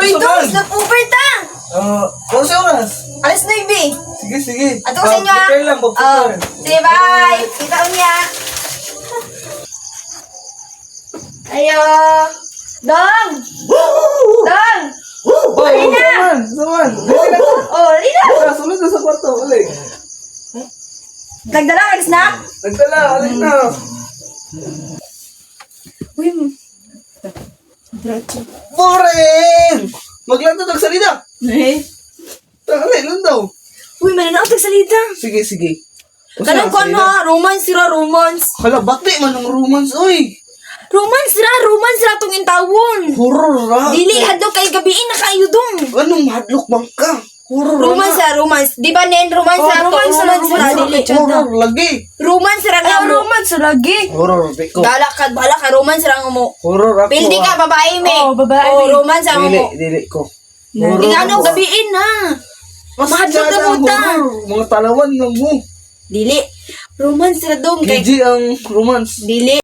Uy, Gusto ito, man. stop over ta! Kung sa oras? Alas 9. Sige, sige. Ato ko sa inyo, Prepare lang, Oh, prepare. sige, bye! Kita ko niya. Ayo! Dong! Dong! Oh, Halina! saman. Dali na. Oh, halina! Sunod na sa kwarto, alik. Nagdala ka snack? Nagdala, alik na. Uy, Foren! Maglanto ng salida. eh? Alik lang daw. Uy, mananaot ang salita. Sige, sige. Kanang ko ano ha? Romance sira, romance. Hala, bati man ng romance, oy. Romance sira tong intawon. Horror ra. Dili, hadlo kay gabiin na kayo dong. Anong madlock bang ka? Horror Romance ra. sira, romance. Di ba nen, romance sira to? Romance sira, dili. Horror lagi. Romance sira nga mo. Romance sira lagi. Horror, biko. Bala ka, romance sira nga mo. Horror ako. Pildi ka, babae me. Oo, babae, Oh, me. romance sira Dili, mo. dili ko. Ingano, gabiin na. Mas Mahadlok na dyan ang buta. horror. Mga talawan lang mo. Dili. Romance sira dong. Kay, Gigi ang romance. dili.